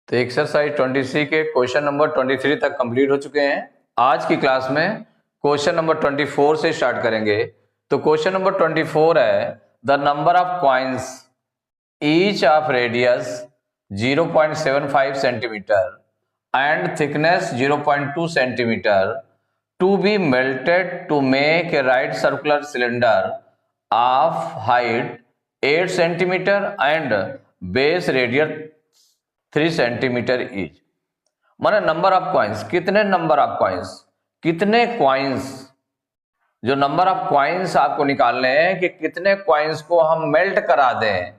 तो एक्सरसाइज 23 के question number 23 तक कंप्लीट हो चुके हैं। आज की क्लास में क्वेश्चन नंबर 24 से स्टार्ट करेंगे। तो क्वेश्चन नंबर 24 है the number of coins each of radius 0.75 centimetre and thickness 0.2 centimeter to be melted to make a right circular cylinder of height 8 centimeter and base radius 3 centimeter each. माने number of coins, कितने number of coins, कितने coins, जो number of coins आपको निकालने हैं कि कितने coins को हम मेल्ट करा दें,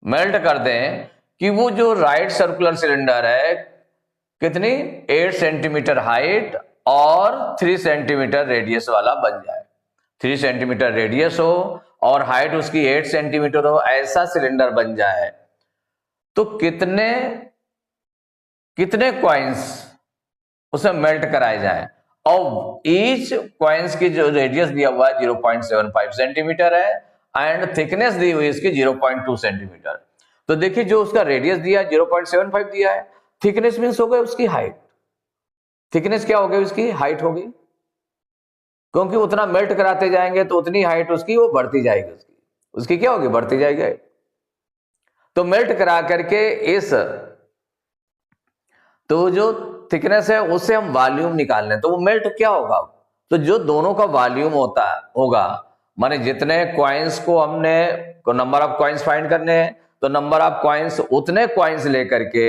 मेल्ट कर दें कि वो जो राइट सर्कुलर सिलेंडर है कितनी 8 सेंटीमीटर हाइट और 3 सेंटीमीटर रेडियस वाला बन जाए। 3 सेंटीमीटर रेडियस हो और हाइट उसकी 8 सेंटीमीटर हो, ऐसा सिलेंडर बन जाए। तो कितने कितने कॉइन्स उसे मेल्ट कराए जाए और ईच कॉइन्स की जो रेडियस दिया हुआ है 0.75 सेंटीमीटर है एंड थिकनेस दी हुई इसकी 0.2 सेंटीमीटर। तो देखिए जो उसका रेडियस दिया है 0.75 दिया है, थिकनेस मीन्स हो गई उसकी हाइट। थिकनेस क्या हो गई? उसकी हाइट होगी, क्योंकि उतना मेल्ट कराते जाएंगे तो उतनी हाइट उसकी वो बढ़ती जाएगी, उसकी क्या होगी? बढ़ती जाएगी। तो मेल्ट करा करके इस तो जो थिकनेस है उससे हम वॉल्यूम निकाल लें, तो वो मेल्ट क्या होगा? तो जो दोनों का वॉल्यूम होगा, माने जितने कॉइन्स को हमने नंबर ऑफ कॉइन्स फाइंड करने हैं, तो नंबर ऑफ कॉइन्स उतने कॉइन्स लेकर के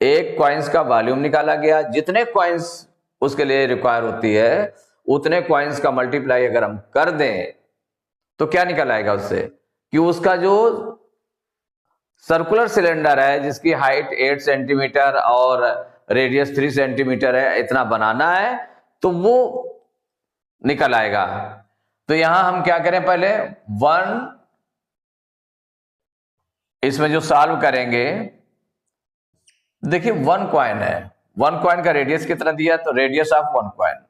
एक कॉइन्स का वॉल्यूम निकाला गया। जितने कॉइन्स उसके लिए रिक्वायर होती है उतने कॉइन्स का मल्टीप्लाई अगर हम कर दें तो क्या निकल आएगा उससे कि उसका जो सर्कुलर सिलेंडर है जिसकी हाइट 8 सेंटीमीटर और रेडियस 3 सेंटीमीटर है, इतना बनाना है, तो वो निकल आएगा। तो यहां हम क्या करें, पहले इसमें जो सॉल्व करेंगे, देखिए 1 कॉइन है, 1 कॉइन का रेडियस कितना दिया? तो radius of 1 coin,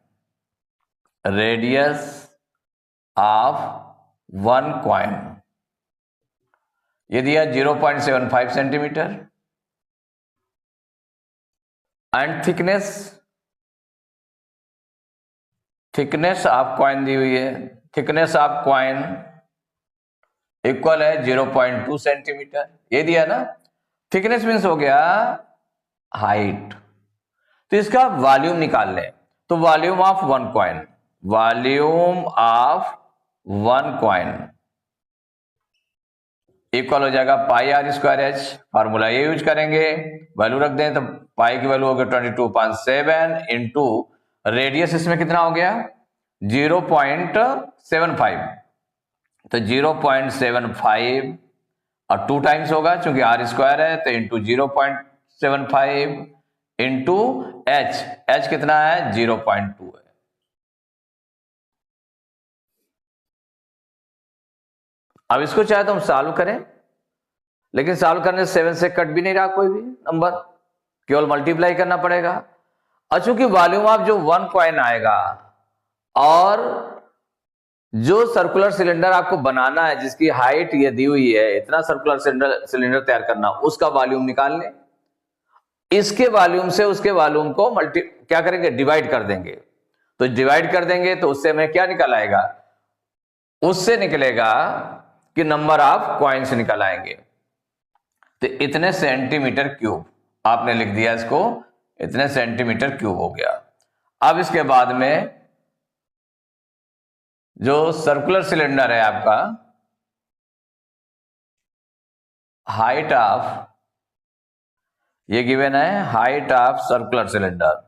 radius of 1 coin ये दिया 0.75 centimetre and thickness of coin दी हुई है, थिकनेस ऑफ कॉइन इक्वल है 0.2 सेंटीमीटर, ये दिया ना। थिकनेस मीन्स हो गया हाइट। तो इसका वॉल्यूम निकाल लें, तो volume of 1 coin, volume of 1 coin equal हो जाएगा पाई आर स्क्वायर एच। फार्मूला ये यूज करेंगे, वैल्यू रख दें तो पाई की वैल्यू हो गया 22.7 इंटू रेडियस इसमें कितना हो गया 0.75, तो 0.75 और 2 टाइम्स होगा क्योंकि आर स्क्वायर है, तो इंटू 0.75 इंटू एच कितना है 0.2 है। अब इसको चाहे तो हम सॉल्व करें, लेकिन सॉल्व करने से 7 से कट भी नहीं रहा कोई भी नंबर, केवल मल्टीप्लाई करना पड़ेगा। और चूंकि वॉल्यूम ऑफ जो 1 कॉइन आएगा और जो सर्कुलर सिलेंडर आपको बनाना है जिसकी हाइट ये दी हुई है, इतना सर्कुलर सिलेंडर तैयार करना, उसका वॉल्यूम निकाल लें। इसके वॉल्यूम से उसके वॉल्यूम को क्या करेंगे? डिवाइड कर देंगे। तो डिवाइड कर देंगे तो उससे हमें क्या निकल आएगा? उससे निकलेगा कि नंबर ऑफ कॉइन्स निकल आएंगे। तो इतने सेंटीमीटर क्यूब आपने लिख दिया, इसको इतने सेंटीमीटर क्यूब हो गया। अब इसके बाद में जो सर्कुलर सिलेंडर है आपका, हाइट ऑफ, ये गिवन है height of circular cylinder,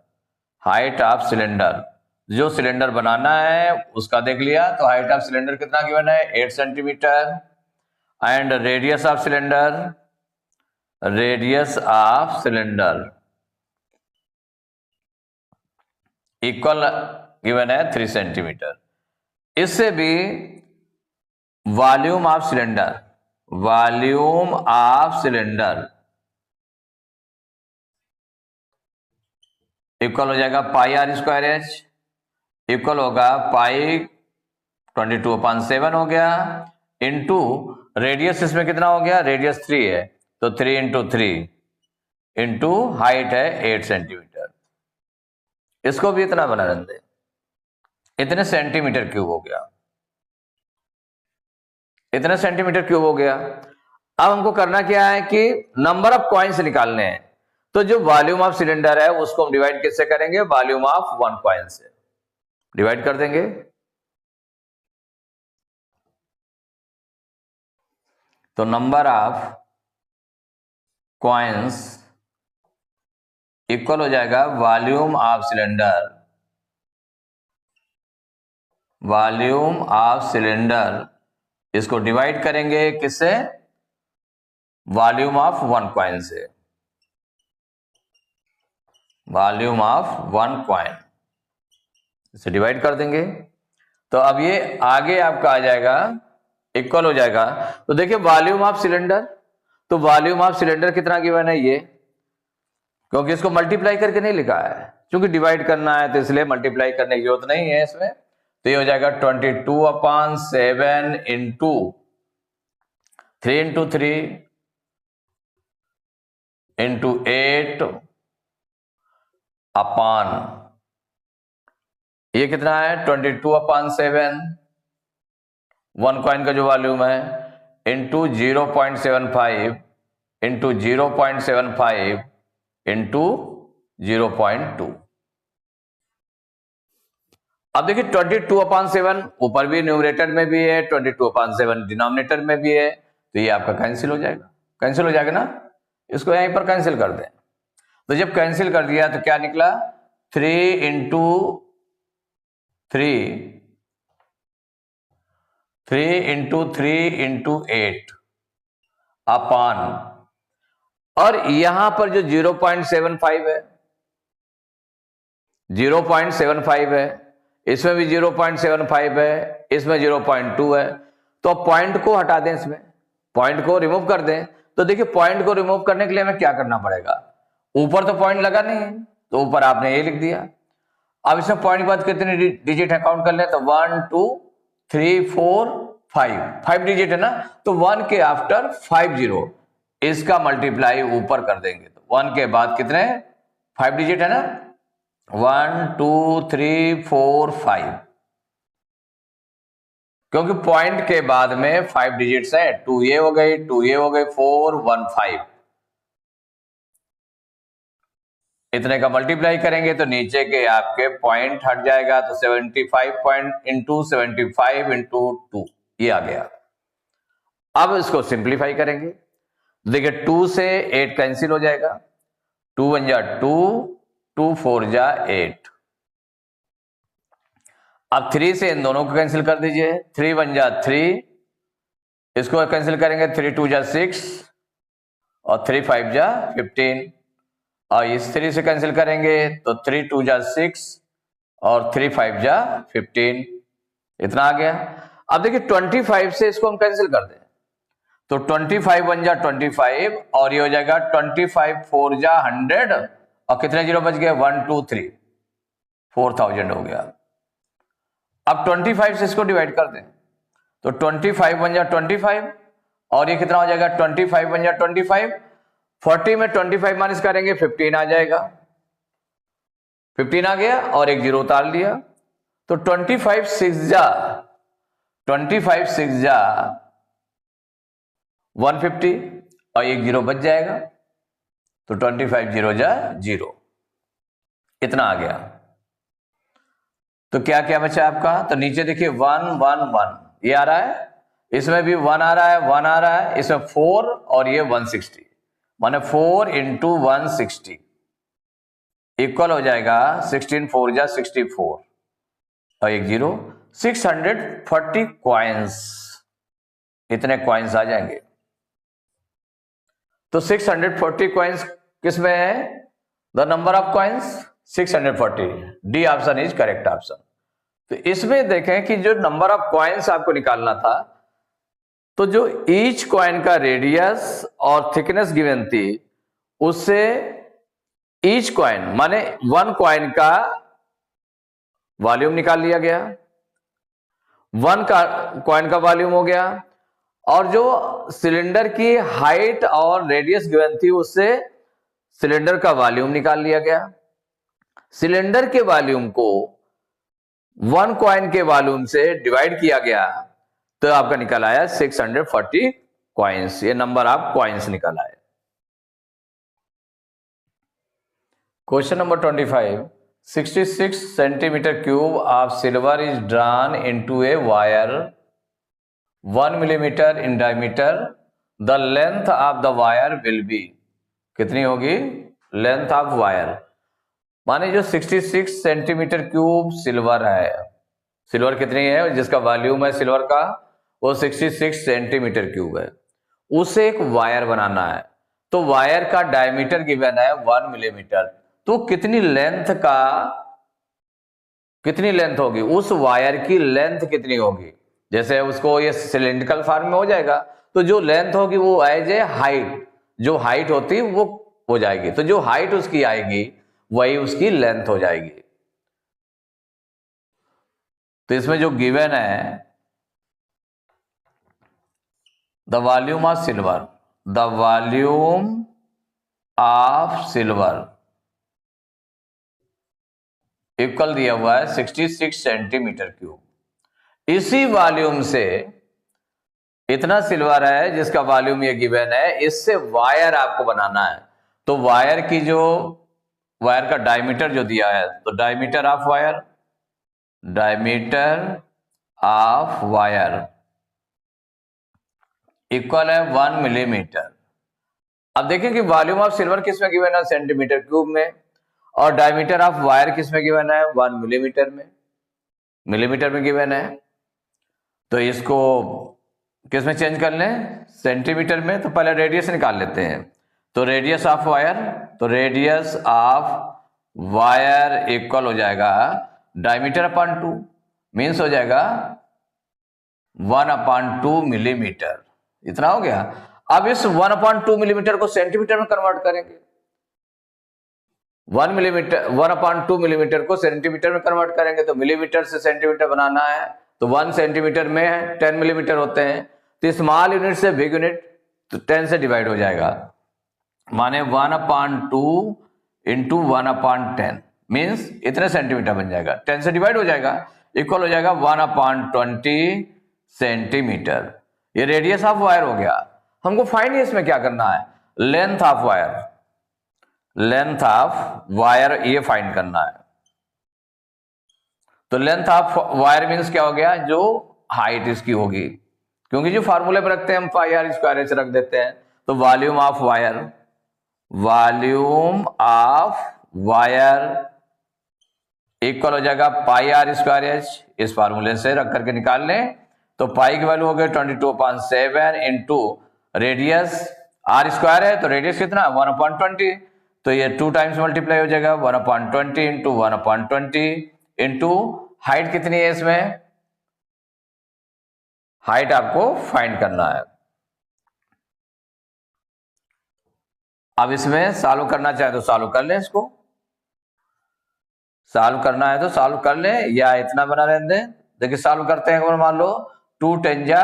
height of cylinder, जो सिलेंडर बनाना है उसका देख लिया, तो हाइट ऑफ सिलेंडर कितना गिवन है 8 centimeter and radius of cylinder, radius of cylinder equal given है 3 सेंटीमीटर। इससे भी volume of cylinder, volume of cylinder equal हो जाएगा पाई आर स्क्वायर एच, इक्वल होगा पाई 22/7 हो गया इंटू रेडियस इसमें कितना हो गया? रेडियस 3 है, तो 3 इंटू 3 इंटू हाइट है 8 सेंटीमीटर, इसको भी इतना बना दें, इतने सेंटीमीटर क्यूब हो गया, इतने सेंटीमीटर क्यूब हो गया। अब हमको करना क्या है कि नंबर ऑफ कॉइन्स निकालने हैं, तो जो वॉल्यूम ऑफ सिलेंडर है उसको हम डिवाइड किससे करेंगे, वॉल्यूम ऑफ 1 कॉइन से डिवाइड कर देंगे। तो नंबर ऑफ कॉइन्स इक्वल हो जाएगा volume of cylinder, volume of cylinder, इसको डिवाइड करेंगे किससे, वॉल्यूम ऑफ 1 कॉइन से, वॉल्यूम ऑफ 1 कॉइन, इसे डिवाइड कर देंगे। तो अब ये आगे आपका आ जाएगा, इक्वल हो जाएगा। तो देखिए वॉल्यूम ऑफ सिलेंडर, तो वॉल्यूम ऑफ सिलेंडर कितना गिवन है ये, क्योंकि इसको मल्टीप्लाई करके नहीं लिखा है, क्योंकि डिवाइड करना है तो इसलिए मल्टीप्लाई करने की जरूरत नहीं है इसमें। तो ये हो जाएगा 22/7 इंटू 3 इंटू 3 इंटू 8 अपान, ये कितना है 22/7 1 कॉइन का जो वॉल्यूम है, इंटू 0.75 इंटू 0.75 इंटू 0.2। अब देखिए 22/7 ऊपर भी न्यूमरेटर में भी है, 22/7 डिनोमिनेटर में भी है, तो ये आपका कैंसिल हो जाएगा, कैंसिल हो जाएगा ना, इसको यहीं पर कैंसिल कर दें। तो जब कैंसिल कर दिया तो क्या निकला, 3 इंटू 3 इंटू 8 अपान, और यहां पर जो 0.75 है, 0.75 है, इसमें भी 0.75 है, इसमें 0.2 है, तो पॉइंट को हटा दें, इसमें पॉइंट को रिमूव कर दें। तो देखिए पॉइंट को रिमूव करने के लिए हमें क्या करना पड़ेगा, ऊपर तो पॉइंट लगा नहीं है, तो ऊपर आपने ये लिख दिया। अब इसमें पॉइंट के बाद कितने डिजिट है काउंट कर ले, तो 1 2 3 4 5 डिजिट है ना, तो 1 के आफ्टर 5 0, इसका मल्टीप्लाई ऊपर कर देंगे, तो 1 के बाद कितने 5 डिजिट है ना, 1 2 3 4 5, क्योंकि पॉइंट के बाद में 5 डिजिट्स हैं, 2 ये हो गई 2 ये हो गई 4 1 5, इतने का मल्टीप्लाई करेंगे तो नीचे के आपके पॉइंट हट जाएगा, तो 75 पॉइंट इंटू 75 इंटू 2 ये आ गया। अब इसको सिंप्लीफाई करेंगे, देखिए 2 से 8 कैंसिल हो जाएगा, 2 1 जा 2 2 4 जा 8। अब 3 से इन दोनों को कैंसिल कर दीजिए, 3 1 जा 3, इसको कैंसिल करेंगे, 3 2 जा 6 और 3 5 जा 15, और इस 3 से कैंसिल करेंगे तो 3 2 जा 6 और 3 5 जा 15, इतना आ गया। अब देखिए 25 से इसको हम कैंसिल कर दें, तो 25 1 जा 25 और ये हो जाएगा 25 4 जा 100, और कितने जीरो बच गए 1 2 3 4000 हो गया। अब 25 से इसको डिवाइड कर दें, तो 25 1 जा 25 और ये कितना हो जाएगा 25 1 जा 25, 40 में 25 माइनस करेंगे 15 आ जाएगा, 15 आ गया और एक जीरो उतार लिया, तो 25 6 जा 150 और एक जीरो बच जाएगा, तो 25 0 जा 0, इतना आ गया। तो क्या क्या बचा आपका, तो नीचे देखिए 1 1 1 ये आ रहा है, इसमें भी 1 आ रहा है 1 आ रहा है, इसमें 4 और ये 160, माने 4 इंटू 160 इक्वल हो जाएगा 16 4 जा 64 और एक जीरो, 640 कॉइन्स, इतने कॉइन्स आ जाएंगे। तो 640 कॉइन्स किसमें है, the number of coins 640, D option is correct option. तो इसमें देखें कि जो नंबर ऑफ कॉइन्स आपको निकालना था, तो जो ईच कॉइन का रेडियस और थिकनेस गिवन थी, उससे ईच कॉइन माने 1 कॉइन का वॉल्यूम निकाल लिया गया, 1 का कॉइन का वॉल्यूम हो गया, और जो सिलेंडर की हाइट और रेडियस गिवन थी उससे सिलेंडर का वॉल्यूम निकाल लिया गया। सिलेंडर के वॉल्यूम को 1 कॉइन के वॉल्यूम से डिवाइड किया गया तो आपका निकल आया 640 कॉइन्स। ये नंबर ऑफ कॉइन्स निकल आए। Question number 25, 66 centimetre cube of silver is drawn into a wire 1 millimetre in diameter. The length of the wire will be, कितनी होगी लेंथ ऑफ वायर? माने जो 66 सेंटीमीटर क्यूब सिल्वर है, silver कितनी है जिसका वॉल्यूम है सिल्वर का वो 66 सेंटीमीटर क्यूब है, उसे एक वायर बनाना है। तो वायर का डायमीटर गिवन है 1 मिलीमीटर, तो कितनी लेंथ होगी, उस वायर की लेंथ कितनी होगी? जैसे उसको ये सिलेंड्रिकल फॉर्म में हो जाएगा तो जो लेंथ होगी वो एज ए हाइट, जो हाइट होती है वो हो जाएगी, तो जो हाइट उसकी आएगी वही उसकी लेंथ हो जाएगी। तो इसमें जो गिवन है the volume of silver, the volume of silver equal दिया हुआ है 66 सेंटीमीटर क्यूब। इसी वॉल्यूम से इतना सिल्वर है जिसका वॉल्यूम ये गिवन है, इससे वायर आपको बनाना है। तो वायर का डायमीटर जो दिया है, तो डायमीटर ऑफ वायर इक्वल है 1 मिलीमीटर। अब देखिए कि वॉल्यूम ऑफ सिल्वर किस में गिवन है, सेंटीमीटर क्यूब में, और डायमीटर ऑफ वायर किस में गिवन है, 1 मिलीमीटर में गिवन है। तो इसको किस में चेंज कर लें, सेंटीमीटर में। तो पहले रेडियस निकाल लेते हैं। तो रेडियस ऑफ वायर, तो रेडियस ऑफ वायर इक्वल हो जाएगा डायमीटर अपॉन 2, मीन्स हो जाएगा 1/2 मिलीमीटर। इतना हो गया। अब इस 1/2 मिलीमीटर को सेंटीमीटर में कन्वर्ट करेंगे। 1/2 मिलीमीटर को सेंटीमीटर में कन्वर्ट करेंगे तो मिलीमीटर से सेंटीमीटर बनाना है, तो 1 सेंटीमीटर में 10 मिलीमीटर होते हैं। तो स्मॉल यूनिट से बिग यूनिट तो 10 से डिवाइड हो जाएगा, माने 1/2 इंटू 1/10 मीन्स इतने सेंटीमीटर बन जाएगा, 10 से डिवाइड हो जाएगा, इक्वल हो जाएगा 1/20 सेंटीमीटर। ये रेडियस ऑफ वायर हो गया। हमको फाइंड इसमें क्या करना है, लेंथ ऑफ वायर ये फाइंड करना है। तो लेंथ ऑफ वायर मीन्स क्या हो गया, जो हाइट इसकी होगी, क्योंकि जो फार्मूले पर रखते हैं हम पाई आर स्क्वायर से रख देते हैं। तो वॉल्यूम ऑफ वायर इक्वल हो जाएगा पाई आर स्क्वायर एच, इस फार्मूले से रख करके निकाल लें। तो पाई की वैल्यू हो गई 22/7 इंटू रेडियस आर स्क्वायर है, तो रेडियस कितना 1/20, तो ये 2 टाइम्स मल्टीप्लाई हो जाएगा 1/20 इंटू 1/20 इंटू हाइट कितनी है, इसमें हाइट आपको फाइंड करना है। अब इसमें सॉल्व करना चाहे तो सॉल्व कर लें, इसको सॉल्व करना है तो सॉल्व कर लें या इतना बना रहने दें। देखिए सॉल्व करते हैं, मान लो 2 10 जा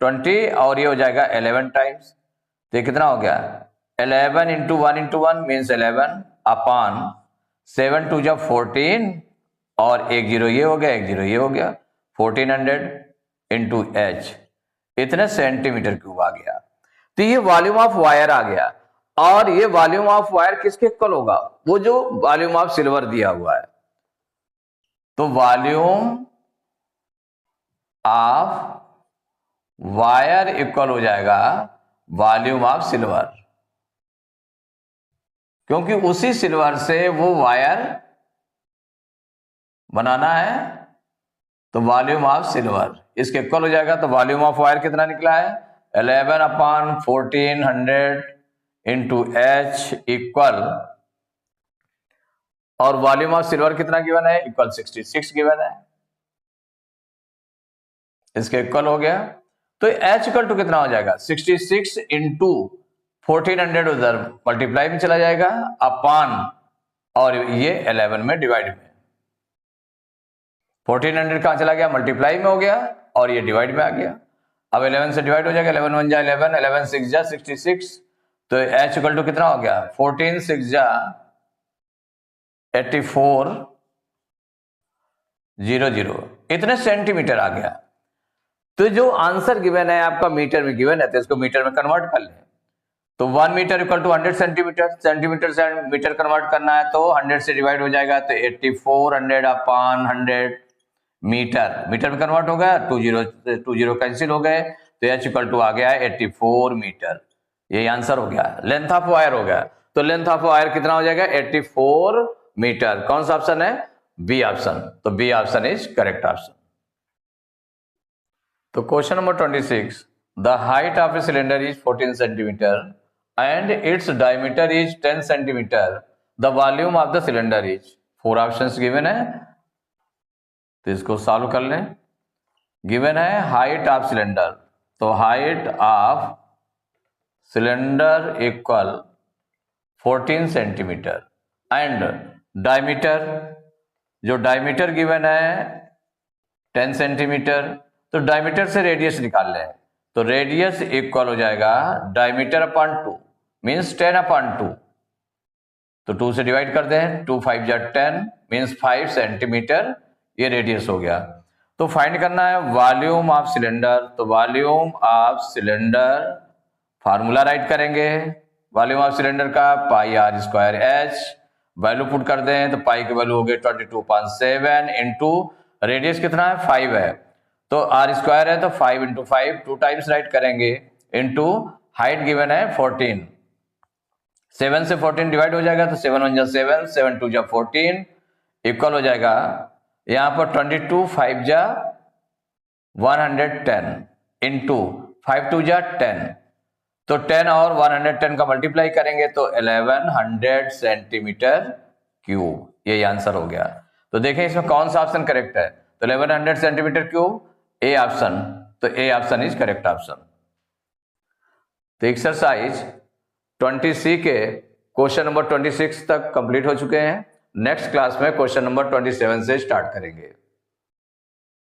20 और ये हो जाएगा 11 टाइम्स। तो ये कितना हो गया 11 इंटू 1 इंटू 1 मीन्स 11 अपॉन 7 2 जा 14 और 1 0 ये हो गया, 1 0 ये हो गया, 1400 इंटू एच, इतने सेंटीमीटर क्यूब आ गया। तो ये वॉल्यूम ऑफ वायर आ गया। और ये वॉल्यूम ऑफ वायर किसके इक्वल होगा, वो जो वॉल्यूम ऑफ सिल्वर दिया हुआ है। तो वॉल्यूम ऑफ वायर इक्वल हो जाएगा वॉल्यूम ऑफ सिल्वर, क्योंकि उसी सिल्वर से वो वायर बनाना है। तो वॉल्यूम ऑफ सिल्वर इसके इक्वल हो जाएगा। तो वॉल्यूम ऑफ वायर कितना निकला है 11/1400 इंटू एच इक्वल, और वॉल्यूम ऑफ सिल्वर कितना गिवन है इक्वल 66 गिवन है, इसके इक्वल हो गया। तो एच इक्वल टू कितना हो जाएगा 66 इंटू 1400 उधर मल्टीप्लाई में चला जाएगा अपॉन, और ये 11 में डिवाइड में, 1400 कहां चला गया मल्टीप्लाई में हो गया और ये डिवाइड में आ गया। अब 11 से डिवाइड हो जाएगा, 11 1 जा 11, 11 6 जा 66, तो h इक्वल टू कितना हो गया 14 6 जा 84 00 इतने सेंटीमीटर आ गया। तो जो आंसर गिवन है आपका मीटर में गिवन है तो इसको मीटर में कन्वर्ट कर लें। तो 1 meter equal to 100 centimeter, centimeter से मीटर कन्वर्ट करना है तो 100 से डिवाइड हो जाएगा तो 8400 अपॉन 100 मीटर, मीटर में कन्वर्ट हो गया, 20 कैंसिल हो गए तो h इक्वल टू आ गया 84 मीटर। यही आंसर हो गया। लेंथ ऑफ वायर हो गया, तो लेंथ ऑफ वायर कितना हो जाएगा 84 मीटर। कौन सा ऑप्शन है बी ऑप्शन, तो B option is correct option. तो question number 26, the height of a cylinder is 14 centimetre and its diameter is 10 centimetre, the volume of the cylinder is. 4 options given है तो इसको solve कर लें। Given है height of cylinder, तो height of cylinder equal 14 centimetre and diameter, जो diameter given है 10 centimetre, तो डायमीटर से रेडियस निकाल लें तो रेडियस इक्वल हो जाएगा डायमीटर अपॉन 2 मीन्स 10 अपॉन 2, तो 2 से डिवाइड कर दें, 2 5 जा 10 मीन्स 5 सेंटीमीटर ये रेडियस हो गया। तो फाइंड करना है वॉल्यूम ऑफ सिलेंडर, तो volume of cylinder formula write करेंगे वॉल्यूम ऑफ सिलेंडर का pi r square h, value put कर दें तो पाई की वैल्यू हो गई 22.7 इंटू रेडियस कितना है 5 है तो आर स्क्वायर है तो 5 इंटू 5 2 टाइम्स राइट करेंगे इंटू हाइट गिवन है 14, 7 से 14 डिवाइड हो जाएगा तो 7 1 जा 7 7 2 जा 14 इक्वल हो जाएगा यहाँ पर 22 5 जा 110 इंटू 5 2 जा 10, तो 10 और 110 का मल्टीप्लाई करेंगे तो 1100 सेंटीमीटर क्यूब, यही आंसर हो गया। तो देखें इसमें कौन सा ऑप्शन करेक्ट है, तो 1100 सेंटीमीटर क्यूब ए ऑप्शन, तो A option is correct option. तो एक्सरसाइज 20C के क्वेश्चन नंबर 26 तक कंप्लीट हो चुके हैं। नेक्स्ट क्लास में क्वेश्चन नंबर 27 से स्टार्ट करेंगे।